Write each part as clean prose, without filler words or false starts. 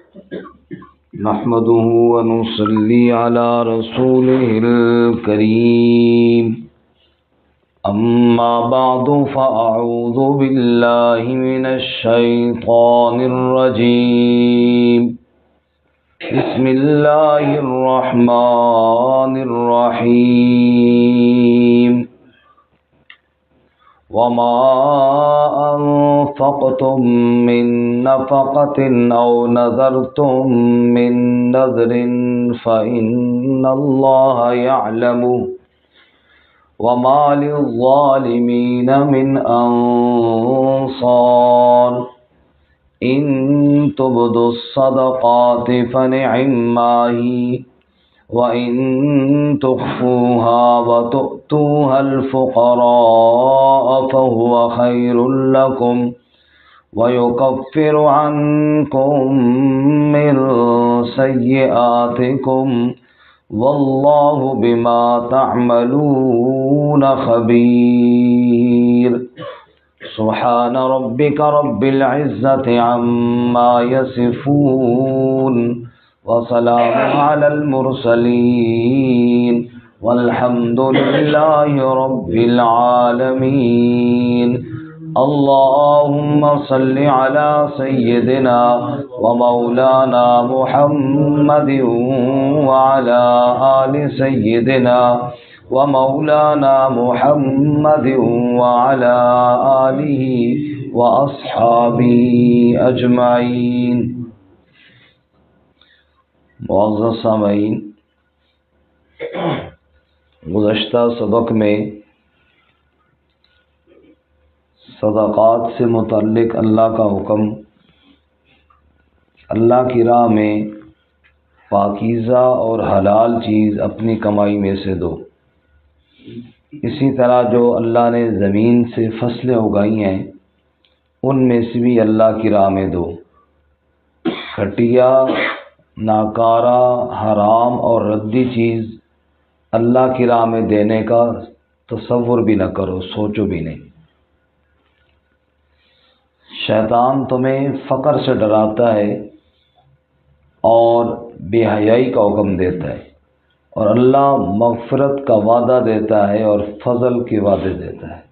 نحمده ونصلي على رسوله الكريم أما بعد فأعوذ بالله من الشيطان الرجيم بسم الله الرحمن الرحيم وما أنفقتم من نفقة أو نذرتم من نذر فإن الله يعلمه وما للظالمين من أنصار إن تبدوا الصدقات فنعما هي وإن تخفوها وتؤتوها الفقراء فهو خير لكم ويكفر عنكم من سيئاتكم والله بما تعملون خبير سبحان ربك رب العزة عما يصفون وسلام على المرسلين والحمد لله رب العالمين اللهم صل على سيدنا ومولانا محمد وعلى آل سيدنا ومولانا محمد وعلى آله وأصحابه أجمعين۔ معزز سامعین، گزشتہ سبق میں صدقات سے متعلق اللہ کا حکم، اللہ کی راہ میں پاکیزہ اور حلال چیز اپنی کمائی میں سے دو، اسی طرح جو اللہ نے زمین سے فصلیں اگائی ہیں ان میں سے بھی اللہ کی راہ میں دو۔ گھٹیا، ناکارہ، حرام اور ردی چیز اللہ کی راہ میں دینے کا تصور بھی نہ کرو، سوچو بھی نہیں۔ شیطان تمہیں فقر سے ڈراتا ہے اور بے حیائی کا حکم دیتا ہے، اور اللہ مغفرت کا وعدہ دیتا ہے اور فضل کے وعدے دیتا ہے۔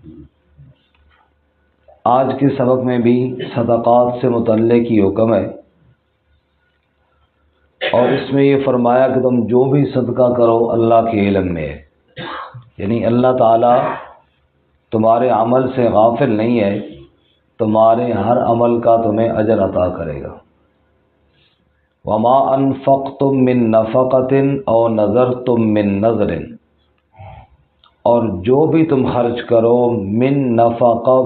آج کے سبق میں بھی صدقات سے متعلق ہی حکم ہے، اور اس میں یہ فرمایا کہ تم جو بھی صدقہ کرو اللہ کے علم میں ہے، یعنی اللہ تعالیٰ تمہارے عمل سے غافل نہیں ہے، تمہارے ہر عمل کا تمہیں اجر عطا کرے گا۔ وما انفقتم من نفقۃ او نذرتم من نذر، اور جو بھی تم خرچ کرو، من نفقہ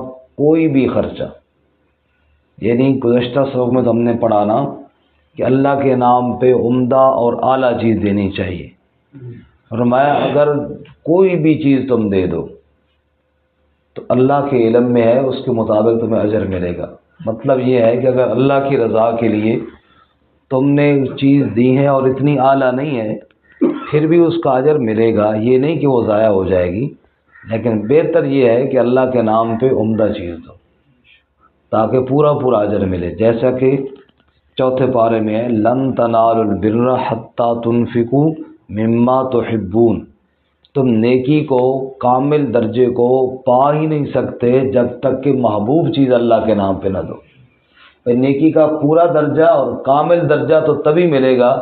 کوئی بھی خرچہ، یعنی گزشتہ سبق میں تو ہم نے پڑھا نا کہ اللہ کے نام پہ عمدہ اور اعلیٰ چیز دینی چاہیے۔ فرمایا اگر کوئی بھی چیز تم دے دو تو اللہ کے علم میں ہے، اس کے مطابق تمہیں اجر ملے گا۔ مطلب یہ ہے کہ اگر اللہ کی رضا کے لیے تم نے چیز دی ہے اور اتنی اعلیٰ نہیں ہے پھر بھی اس کا اجر ملے گا، یہ نہیں کہ وہ ضائع ہو جائے گی، لیکن بہتر یہ ہے کہ اللہ کے نام پہ عمدہ چیز دو تاکہ پورا اجر ملے، جیسا کہ چوتھے پارے میں ہے لن تنالوا البر حتی تنفقوا مما تحبون، تم نیکی کو، کامل درجے کو پا ہی نہیں سکتے جب تک کہ محبوب چیز اللہ کے نام پہ نہ دو۔ نیکی کا پورا درجہ اور کامل درجہ تو تبھی ملے گا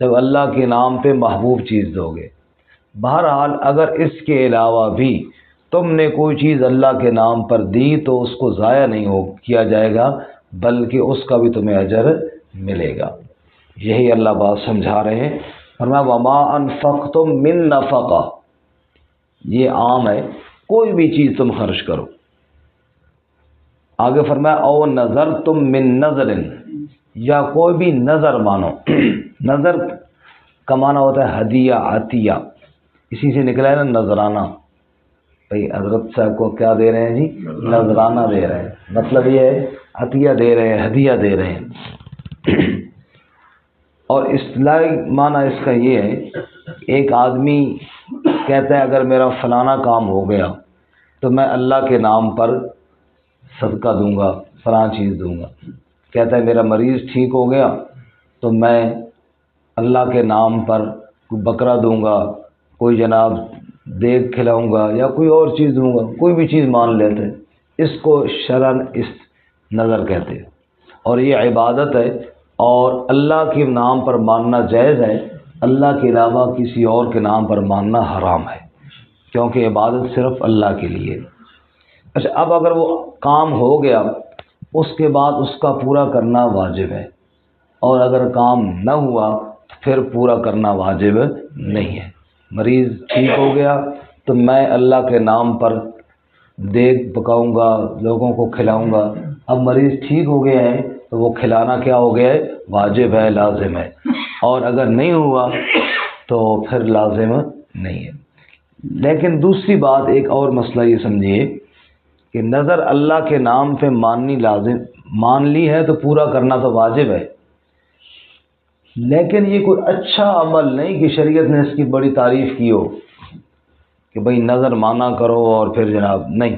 جب اللہ کے نام پہ محبوب چیز دو گے۔ بہرحال اگر اس کے علاوہ بھی تم نے کوئی چیز اللہ کے نام پر دی تو اس کو ضائع نہیں کیا جائے گا، بلکہ اس کا بھی تمہیں اجر ملے گا۔ یہی اللہ بات سمجھا رہے ہیں۔ فرمایا وما انفقتم من نفقہ، یہ عام ہے، کوئی بھی چیز تم خرچ کرو۔ آگے فرمایا او نذرتم من نذر، یا کوئی بھی نظر مانو۔ نظر کا معنی ہوتا ہے ہدیہ، عطیہ، اسی سے نکلا ہے نا نذرانہ۔ بھئی حضرت صاحب کو کیا دے رہے ہیں جی؟ نذرانہ دے رہے ہیں، مطلب یہ ہے عطیہ دے رہے ہیں، ہدیہ دے رہے ہیں۔ اور اصطلاحی معنی اس کا یہ ہے، ایک آدمی کہتا ہے اگر میرا فلانا کام ہو گیا تو میں اللہ کے نام پر صدقہ دوں گا، فلاں چیز دوں گا۔ کہتا ہے میرا مریض ٹھیک ہو گیا تو میں اللہ کے نام پر کوئی بکرا دوں گا، کوئی جناب دیگ کھلاؤں گا یا کوئی اور چیز دوں گا، کوئی بھی چیز مان لیتے ہیں، اس کو شرعاً اس نظر کہتے ہیں، اور یہ عبادت ہے، اور اللہ کے نام پر ماننا جائز ہے، اللہ کے علاوہ کسی اور کے نام پر ماننا حرام ہے، کیونکہ عبادت صرف اللہ کے لیے۔ اچھا، اب اگر وہ کام ہو گیا اس کے بعد اس کا پورا کرنا واجب ہے، اور اگر کام نہ ہوا تو پھر پورا کرنا واجب نہیں ہے۔ مریض ٹھیک ہو گیا تو میں اللہ کے نام پر دیگ پکاؤں گا، لوگوں کو کھلاؤں گا۔ اب مریض ٹھیک ہو گیا ہے تو وہ کھلانا کیا ہو گیا ہے؟ واجب ہے، لازم ہے، اور اگر نہیں ہوا تو پھر لازم نہیں ہے۔ لیکن دوسری بات، ایک اور مسئلہ یہ سمجھیے کہ نظر اللہ کے نام پہ ماننی لازم، مان لی ہے تو پورا کرنا تو واجب ہے، لیکن یہ کوئی اچھا عمل نہیں کہ شریعت نے اس کی بڑی تعریف کی ہو کہ بھئی نظر مانا کرو اور پھر جناب نہیں،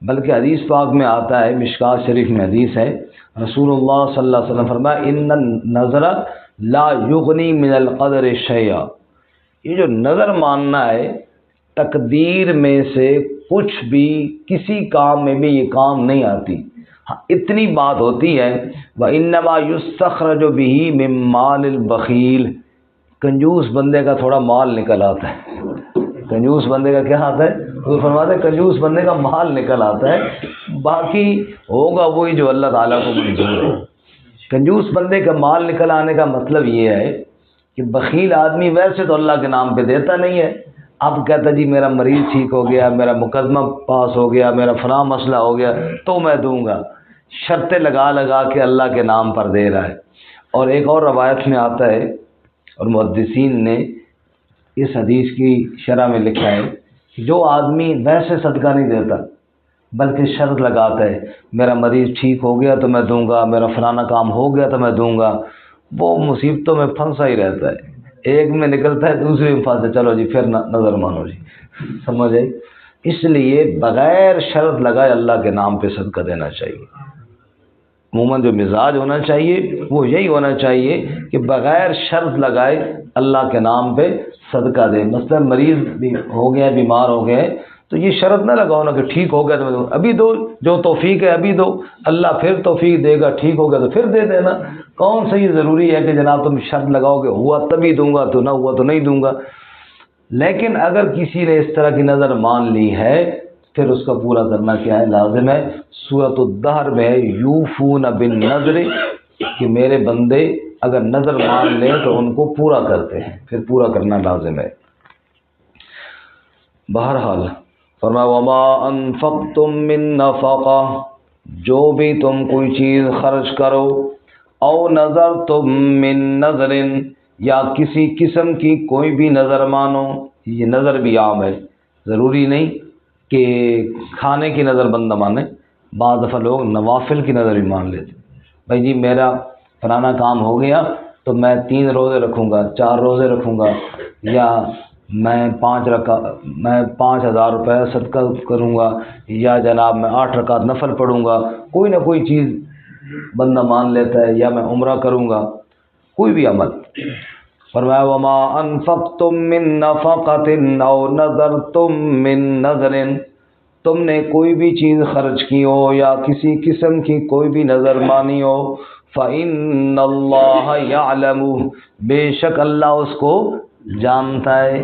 بلکہ حدیث پاک میں آتا ہے، مشکوٰۃ شریف میں حدیث ہے، رسول اللہ صلی اللہ علیہ وسلم فرمایا ان النظر لا یغنی من القدر شیئا، یہ جو نظر ماننا ہے تقدیر میں سے کچھ بھی، کسی کام میں بھی یہ کام نہیں آتی، ہاں اتنی بات ہوتی ہے وَإِنَّمَا يُسْتَخْرَجُ بِهِ مِن مَالِ الْبَخِيلِ، کنجوس بندے کا تھوڑا مال نکل آتا ہے، کنجوس بندے کا کیا آتا ہے؟ وہ فرماتے ہیں کنجوس بندے کا مال نکل آتا ہے، باقی ہوگا وہی جو اللہ تعالیٰ کو منظور ہے۔ کنجوس بندے کا مال نکل آنے کا مطلب یہ ہے کہ بخیل آدمی ویسے تو اللہ کے نام پہ دیتا نہیں ہے، اب کہتا جی میرا مریض ٹھیک ہو گیا، میرا مقدمہ پاس ہو گیا، میرا فلاں مسئلہ ہو گیا تو میں دوں گا، شرطیں لگا لگا کے اللہ کے نام پر دے رہا ہے۔ اور ایک اور روایت میں آتا ہے، اور محدثین نے اس حدیث کی شرح میں لکھا ہے کہ جو آدمی ویسے صدقہ نہیں دیتا بلکہ شرط لگاتا ہے میرا مریض ٹھیک ہو گیا تو میں دوں گا، میرا فلانا کام ہو گیا تو میں دوں گا، وہ مصیبتوں میں پھنسا ہی رہتا ہے، ایک میں نکلتا ہے دوسرے میں پھنسا، چلو جی پھر نظر مانو جی، سمجھے؟ اس لیے بغیر شرط لگائے اللہ کے نام پہ صدقہ دینا چاہیے۔ عموماً جو مزاج ہونا چاہیے وہ یہی ہونا چاہیے کہ بغیر شرط لگائے اللہ کے نام پہ صدقہ دے۔ مثلا مریض بھی ہو گیا، بیمار ہو گئے، تو یہ شرط نہ لگاؤ نا کہ ٹھیک ہو گیا تو ابھی دو، جو توفیق ہے ابھی دو، اللہ پھر توفیق دے گا، ٹھیک ہو گیا تو پھر دے دینا۔ کون سا یہ ضروری ہے کہ جناب تم شرط لگاؤ کہ ہوا تبھی دوں گا، تو نہ ہوا تو نہیں دوں گا۔ لیکن اگر کسی نے اس طرح کی نظر مان لی ہے پھر اس کا پورا کرنا کیا ہے؟ لازم ہے۔ سورۃ الدہر میں یوفون بالنذر کہ میرے بندے اگر نظر مان لیں تو ان کو پورا کرتے ہیں، پھر پورا کرنا لازم ہے۔ بہرحال فرمایا وما انفقتم من نفقہ، جو بھی تم کوئی چیز خرچ کرو، او نظرتم من نظر، یا کسی قسم کی کوئی بھی نظر مانو، یہ نظر بھی عام ہے، ضروری نہیں کہ کھانے کی نظر بندہ مانے، بعض دفعہ لوگ نوافل کی نظر بھی مان لیتے، بھائی جی میرا فلانا کام ہو گیا تو میں 3 روزے رکھوں گا، 4 روزے رکھوں گا، یا میں 5,000 روپے صدقہ کروں گا، یا جناب میں 8 رکعت نفل پڑھوں گا، کوئی نہ کوئی چیز بندہ مان لیتا ہے، یا میں عمرہ کروں گا، کوئی بھی عمل۔ فرمایا وما انفقتم من نفقۃ او نذرتم من نذر، تم نے کوئی بھی چیز خرچ کی ہو یا کسی قسم کی کوئی بھی نظر مانی ہو، فإن اللہ یعلم، بے شک اللہ اس کو جانتا ہے۔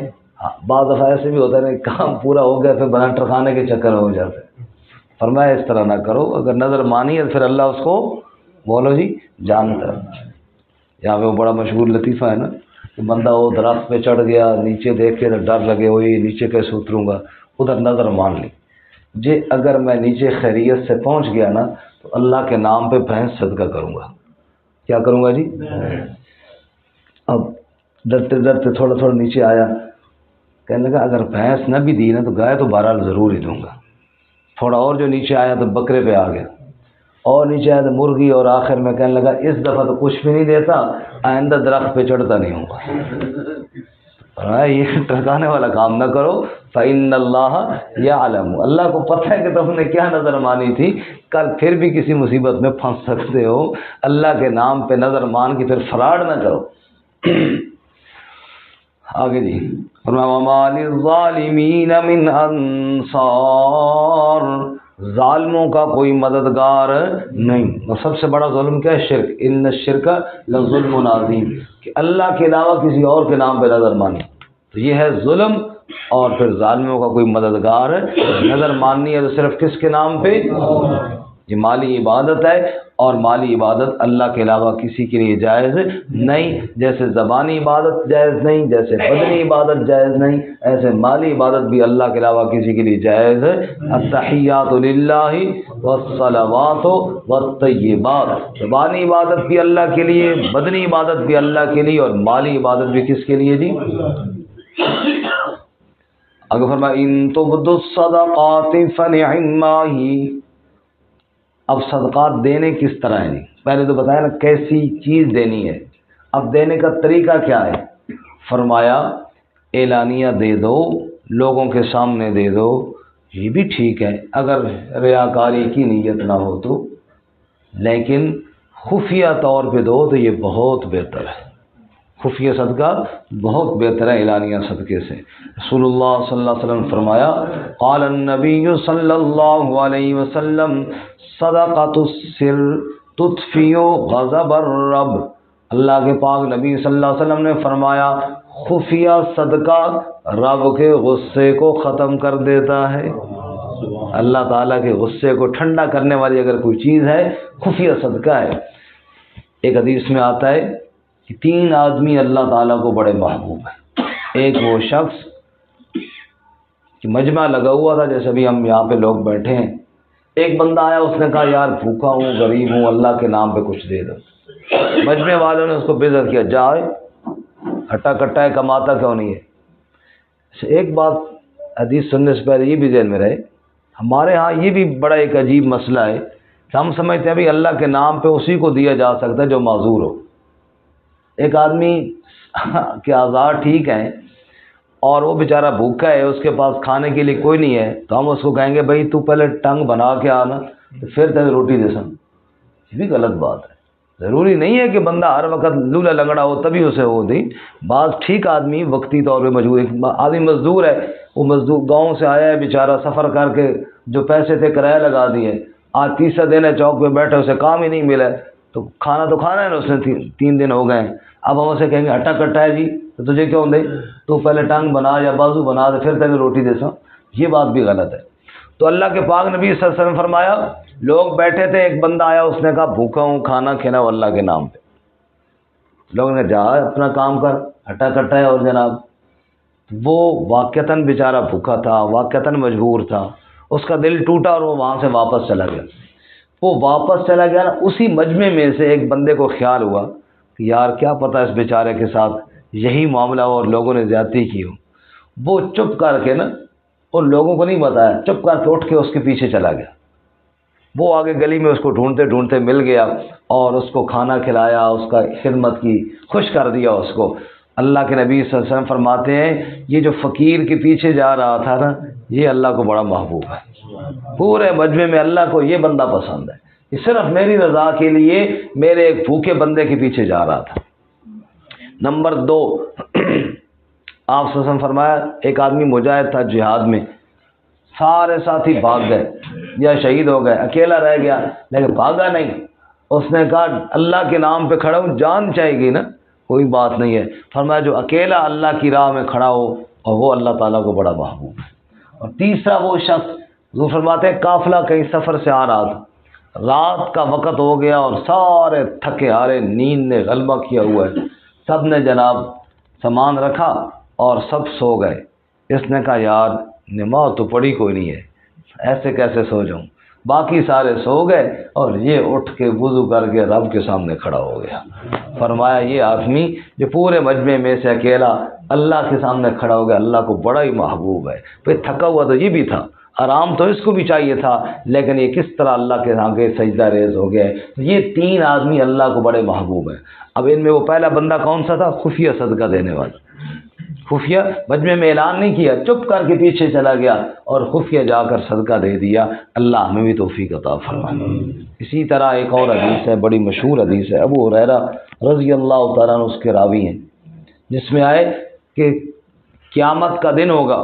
بعض دفعہ ایسے بھی ہوتا ہے کام پورا ہو گیا پھر بنا ٹرکانے کے چکر ہو جاتے ہیں، فرمایا اس طرح نہ کرو، اگر نظر مانی ہے پھر اللہ اس کو بولو جی جانتا ہے۔ یہاں پہ وہ بڑا مشہور لطیفہ ہے نا کہ بندہ وہ درخت پہ چڑھ گیا، نیچے دیکھ کے ڈر لگے ہوئی نیچے کیسے اتروں گا، ادھر نظر مان لی جی اگر میں نیچے خیریت سے پہنچ گیا نا تو اللہ کے نام پہ بھینس صدقہ کروں گا۔ کیا کروں گا جی؟ اب ڈرتے ڈرتے تھوڑا تھوڑا نیچے آیا، کہنے لگا اگر بھینس نہ بھی دی نا تو گائے تو بہرحال ضرور ہی دوں گا۔ تھوڑا اور جو نیچے آیا تو بکرے پہ آ گیا، اور نیچے آیا تو مرغی، اور آخر میں کہنے لگا اس دفعہ تو کچھ بھی نہیں دیتا، آئندہ درخت پہ چڑھتا نہیں ہوں گا۔ یہ ٹرکانے والا کام نہ کرو، فإن اللہ یعلم، اللہ کو پتہ ہے کہ تم نے کیا نظر مانی تھی، کل پھر بھی کسی مصیبت میں پھنس سکتے ہو، اللہ کے نام پہ نظر مان کے پھر فراڈ نہ کرو۔ آگے جی وَمَا لِلظَّالِمِينَ مِنْ أَنصَارٍ، ظالموں کا کوئی مددگار نہیں۔ اور سب سے بڑا ظلم کیا ہے؟ شرک، ان الشرک لظلم عظیم، کہ اللہ کے علاوہ کسی اور کے نام پہ نظر مانی، تو یہ ہے ظلم۔ اور پھر ظالموں کا کوئی مددگار نظر ماننی ہے تو صرف کس کے نام پہ؟ یہ مالی عبادت ہے، اور مالی عبادت اللہ کے علاوہ کسی کے لیے جائز نہیں۔ جیسے زبانی عبادت جائز نہیں، جیسے بدنی عبادت جائز نہیں، ایسے مالی عبادت بھی اللہ کے علاوہ کسی کے لیے جائز ہے۔ التحیات للہ والصلوات والطیبات، زبانی عبادت بھی اللہ کے لیے، بدنی عبادت بھی اللہ کے لیے، اور مالی عبادت بھی کس کے لیے جی؟ اگر فرمایا ان تبدوا الصدقات فنعما ہی، اب صدقات دینے کس طرح ہیں جی؟ پہلے تو بتایا نا کیسی چیز دینی ہے، اب دینے کا طریقہ کیا ہے؟ فرمایا اعلانیہ دے دو، لوگوں کے سامنے دے دو، یہ بھی ٹھیک ہے اگر ریاکاری کی نیت نہ ہو تو، لیکن خفیہ طور پہ دو تو یہ بہت بہتر ہے۔ خفیہ صدقہ بہت بہتر ہے اعلانیہ صدقے سے۔ رسول اللہ صلی اللہ علیہ وسلم فرمایا قال النبی صلی اللہ علیہ وسلم صدقۃ السر تطفی غضب الرب، اللہ کے پاک نبی صلی اللہ علیہ وسلم نے فرمایا خفیہ صدقہ رب کے غصے کو ختم کر دیتا ہے۔ اللہ تعالیٰ کے غصے کو ٹھنڈا کرنے والی اگر کوئی چیز ہے خفیہ صدقہ ہے۔ ایک حدیث میں آتا ہے کہ 3 آدمی اللہ تعالیٰ کو بڑے محبوب ہیں۔ ایک وہ شخص کہ مجمع لگا ہوا تھا، جیسے بھی ہم یہاں پہ لوگ بیٹھے ہیں، ایک بندہ آیا، اس نے کہا یار بھوکا ہوں، غریب ہوں، اللہ کے نام پہ کچھ دے دو۔ مجمع والوں نے اس کو بےعزت کیا، جائے ہٹا کٹا ہے، کماتا کیوں نہیں ہے؟ ایک بات حدیث سننے سے پہلے یہ بھی ذہن میں رہے، ہمارے ہاں یہ بھی بڑا ایک عجیب مسئلہ ہے کہ ہم سمجھتے ہیں بھی اللہ کے نام پہ اسی کو دیا جا سکتا ہے جو معذور ہو۔ ایک آدمی کے اعضاء ٹھیک ہیں اور وہ بیچارہ بھوکا ہے، اس کے پاس کھانے کے لیے کوئی نہیں ہے، تو ہم اس کو کہیں گے بھائی تو پہلے ٹنگ بنا کے آنا پھر تیرے روٹی دے سن، یہ بھی غلط بات ہے۔ ضروری نہیں ہے کہ بندہ ہر وقت لولا لنگڑا ہو تبھی اسے ہو دی۔ بعض ٹھیک آدمی وقتی طور پہ مجبور، آدمی مزدور ہے، وہ مزدور گاؤں سے آیا ہے بیچارہ، سفر کر کے جو پیسے تھے کرایہ لگا دیے، آج تیسرا دن ہے چوک پہ بیٹھے، اسے کام ہی نہیں ملا، تو کھانا ہے نا، اس نے 3 دن ہو گئے ہیں، اب ہم اسے کہیں گے ہٹا کٹا ہے جی تو تجھے کیوں دے، تو پہلے ٹانگ بنا یا بازو بنا دے پھر تیرے روٹی دے سو، یہ بات بھی غلط ہے۔ تو اللہ کے پاک نبی صلی اللہ علیہ وسلم فرمایا لوگ بیٹھے تھے، ایک بندہ آیا، اس نے کہا بھوکا ہوں، کھانا کھلاؤ اللہ کے نام پہ۔ لوگوں نے جا اپنا کام کر، ہٹا کٹا ہے، اور جناب وہ واقعتاً بیچارہ بھوکا تھا، واقعتاً مجبور تھا، اس کا دل ٹوٹا اور وہ وہاں سے واپس چلا گیا۔ وہ واپس چلا گیا نا، اسی مجمع میں سے ایک بندے کو خیال ہوا کہ یار کیا پتہ اس بیچارے کے ساتھ یہی معاملہ ہو اور لوگوں نے زیادتی کی ہو۔ وہ چپ کر کے نا، اور لوگوں کو نہیں بتایا، چپ کر کے اٹھ کے اس کے پیچھے چلا گیا۔ وہ آگے گلی میں اس کو ڈھونڈتے ڈھونڈتے مل گیا اور اس کو کھانا کھلایا، اس کا خدمت کی، خوش کر دیا اس کو۔ اللہ کے نبی صلی اللہ علیہ وسلم فرماتے ہیں یہ جو فقیر کے پیچھے جا رہا تھا نا، یہ اللہ کو بڑا محبوب ہے۔ پورے مجمع میں اللہ کو یہ بندہ پسند ہے، یہ صرف میری رضا کے لیے میرے ایک بھوکے بندے کے پیچھے جا رہا تھا۔ نمبر 2، آپ صلی اللہ علیہ وسلم فرمایا ایک آدمی مجاہد تھا جہاد میں، سارے ساتھی بھاگ گئے یا شہید ہو گئے، اکیلا رہ گیا، لیکن بھاگا نہیں۔ اس نے کہا اللہ کے نام پہ کھڑا ہوں، جان چاہے گی نا، کوئی بات نہیں ہے۔ فرمایا جو اکیلا اللہ کی راہ میں کھڑا ہو اور وہ اللہ تعالیٰ کو بڑا محبوب ہے۔ اور تیسرا وہ شخص، حضور فرماتے ہیں قافلہ کہیں سفر سے آ رہا تھا، رات کا وقت ہو گیا اور سارے تھکے ہارے، نیند نے غلبہ کیا ہوا ہے، سب نے جناب سامان رکھا اور سب سو گئے۔ اس نے کہا یار نماز تو پڑھی کوئی نہیں ہے، ایسے کیسے سو جاؤں؟ باقی سارے سو گئے اور یہ اٹھ کے وضو کر کے رب کے سامنے کھڑا ہو گیا۔ فرمایا یہ آدمی جو پورے مجمع میں سے اکیلا اللہ کے سامنے کھڑا ہو گیا، اللہ کو بڑا ہی محبوب ہے۔ پھر تھکا ہوا تو یہ بھی تھا، آرام تو اس کو بھی چاہیے تھا، لیکن یہ کس طرح اللہ کے آگے سجدہ ریز ہو گیا ہے۔ یہ 3 آدمی اللہ کو بڑے محبوب ہیں۔ اب ان میں وہ پہلا بندہ کون سا تھا؟ خفیہ صدقہ دینے والا۔ خفیہ مجمع میں اعلان نہیں کیا، چپ کر کے پیچھے چلا گیا اور خفیہ جا کر صدقہ دے دیا۔ اللہ ہمیں بھی توفیق عطا فرمائے۔ اسی طرح ایک اور حدیث ہے، بڑی مشہور حدیث ہے، ابو ہریرہ رضی اللہ تعالیٰ عنہ اس کے راوی ہیں، جس میں آئے کہ قیامت کا دن ہوگا،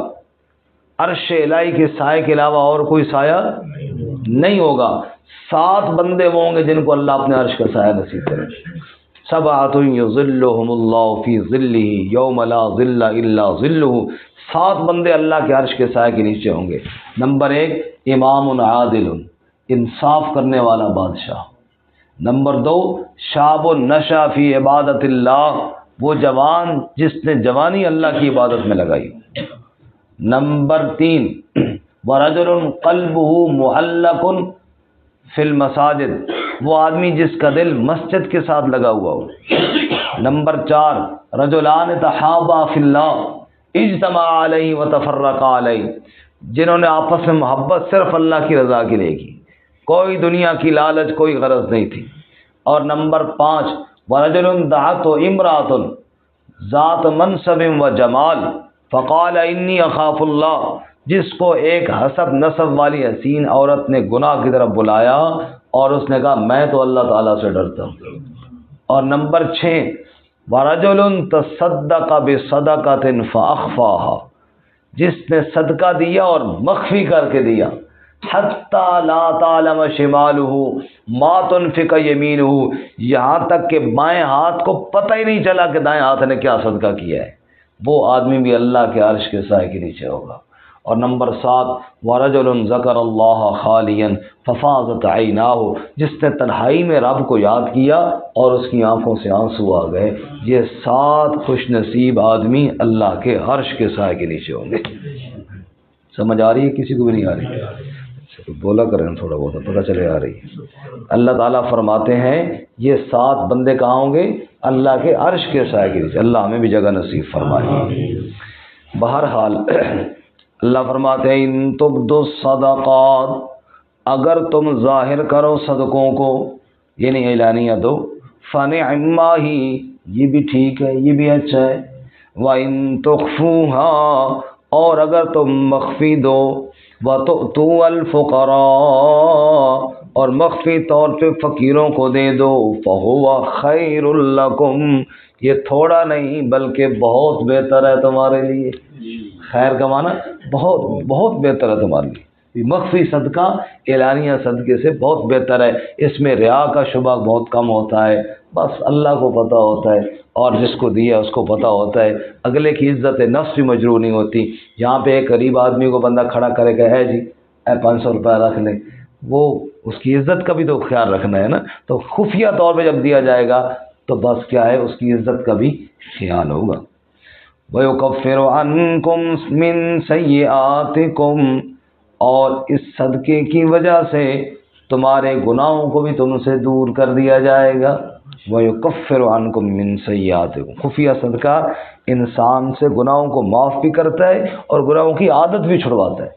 عرش الہی کے سائے کے علاوہ اور کوئی سایہ نہیں ہوگا۔ 7 بندے وہ ہوں گے جن کو اللہ اپنے عرش کا سایہ نصیب کرے۔ سبعۃ یظلھم اللہ فی ظلہ یوم لا ظل الا ظلہ۔ 7 بندے اللہ کے عرش کے سائے کے نیچے ہوں گے۔ نمبر 1 امام عادل، انصاف کرنے والا بادشاہ۔ نمبر 2 شاب نشا فی عبادت اللہ، وہ جوان جس نے جوانی اللہ کی عبادت میں لگائی۔ نمبر 3 ورجل قلبہ معلق فی المساجد، وہ آدمی جس کا دل مسجد کے ساتھ لگا ہوا ہو۔ نمبر 4 رجلان تحابا فی اللہ اجتمع علیہ وتفرقا علیہ، جنہوں نے آپس میں محبت صرف اللہ کی رضا کے لیے کی، کوئی دنیا کی لالچ کوئی غرض نہیں تھی۔ اور نمبر 5 ورجل دعت امرأۃ ذات منصب و جمال فقال انی اخاف اللہ، جس کو ایک حسب نسب والی حسین عورت نے گناہ کی طرف بلایا اور اس نے کہا میں تو اللہ تعالیٰ سے ڈرتا ہوں۔ اور نمبر 6 ورجل تصدق بصدقۃ فاخفاها، جس نے صدقہ دیا اور مخفی کر کے دیا، حتی لا تعلم شمالہ ما تنفق یمینہ، یہاں تک کہ بائیں ہاتھ کو پتہ ہی نہیں چلا کہ دائیں ہاتھ نے کیا صدقہ کیا ہے، وہ آدمی بھی اللہ کے عرش کے سائے کے نیچے ہوگا۔ اور نمبر 7 ورجل ذکر اللہ خالیا ففاضت عیناہ، جس نے تنہائی میں رب کو یاد کیا اور اس کی آنکھوں سے آنسو آ گئے۔ یہ 7 خوش نصیب آدمی اللہ کے عرش کے سائے کے نیچے ہوں گے۔ سمجھ آ رہی ہے؟ کسی کو بھی نہیں آ رہی؟ بولا کریں تھوڑا بہت، پتہ چلے آ رہی ہے۔ اللہ تعالیٰ فرماتے ہیں یہ 7 بندے کہاں ہوں گے؟ اللہ کے عرش کے سائے کے نیچے۔ اللہ ہمیں بھی جگہ نصیب فرمائے۔ بہرحال اللہ فرماتے ہیں ان تبدوا الصدقات، اگر تم ظاہر کرو صدقوں کو، یعنی اعلانیہ دو، فنعما ہی، یہ بھی ٹھیک ہے، یہ بھی اچھا ہے، وَإِن تُخْفُوهَا، اور اگر تم مخفی دو، وَتُؤْتُوا الْفُقَرَاءَ، اور مخفی طور پہ فقیروں کو دے دو، فَهُوَ خَيْرٌ لَكُمْ، یہ تھوڑا نہیں بلکہ بہت بہتر ہے تمہارے لیے۔ خیر کا معنی بہت بہت بہتر ہے تمہارے لیے۔ مخفی صدقہ اعلانیہ صدقے سے بہت بہتر ہے، اس میں ریا کا شبہ بہت کم ہوتا ہے، بس اللہ کو پتہ ہوتا ہے اور جس کو دیا اس کو پتہ ہوتا ہے، اگلے کی عزت نفس بھی مجروح نہیں ہوتی۔ یہاں پہ ایک غریب آدمی کو بندہ کھڑا کرے کہ ہے جی 500 روپے رکھ لیں، وہ اس کی عزت کا بھی تو خیال رکھنا ہے نا، تو خفیہ طور پہ جب دیا جائے گا تو بس کیا ہے، اس کی عزت کا بھی خیال ہوگا۔ وَيُكَفِّرُ عَنْكُمْ مِنْ سَيِّئَاتِكُمْ، اور اس صدقے کی وجہ سے تمہارے گناہوں کو بھی تم سے دور کر دیا جائے گا۔ وَيُكَفِّرُ عَنْكُمْ مِنْ سَيِّئَاتِكُمْ، خفیہ صدقہ انسان سے گناہوں کو معاف بھی کرتا ہے اور گناہوں کی عادت بھی چھڑواتا ہے۔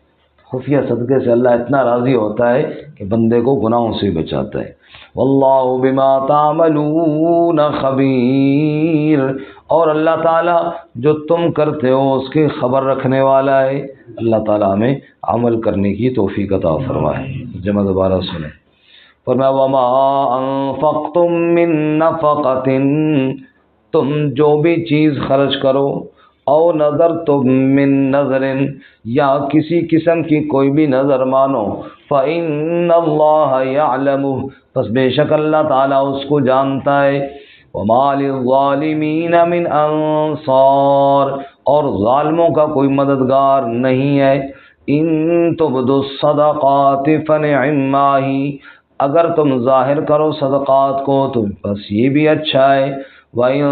خفیہ صدقے سے اللہ اتنا راضی ہوتا ہے کہ بندے کو گناہوں سے بچاتا ہے۔ واللہ بما تعملون خبیر، اور اللہ تعالیٰ جو تم کرتے ہو اس کی خبر رکھنے والا ہے۔ اللہ تعالیٰ ہمیں عمل کرنے کی توفیق عطا فرمائے۔ جمع دوبارہ سنیں۔ فرمایا وما انفقتم من نفقۃ، تم جو بھی چیز خرچ کرو، او نظر تم من نظر، یا کسی قسم کی کوئی بھی نظر مانو، فإن اللہ یعلم، پس بے شک اللہ تعالیٰ اس کو جانتا ہے۔ وما للظالمین من انصار، اور ظالموں کا کوئی مددگار نہیں ہے۔ ان تبدوا الصدقات فنعما ہی، اگر تم ظاہر کرو صدقات کو تو بس یہ بھی اچھا ہے۔ وَإِن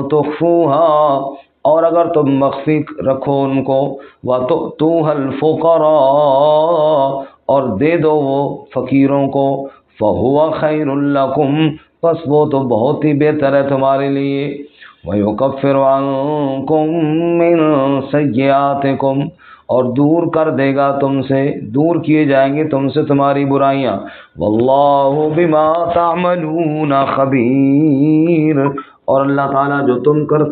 تُخْفُوهَا، اور اگر تم مخفی رکھو ان کو، وَتُؤْتُوهَا الْفُقَرَاءَ، اور دے دو وہ فقیروں کو، فَهُوَ خَيْرٌ لَكُمْ، بس وہ تو بہت ہی بہتر ہے تمہارے لیے۔ وَيُكَفِّرُ عَنْكُمْ مِنْ سَيِّئَاتِكُمْ، اور دور کر دے گا تم سے، دور کیے جائیں گے تم سے تمہاری برائیاں۔ واللہ بما تعملون خبیر، اور اللہ تعالیٰ جو تم کرتے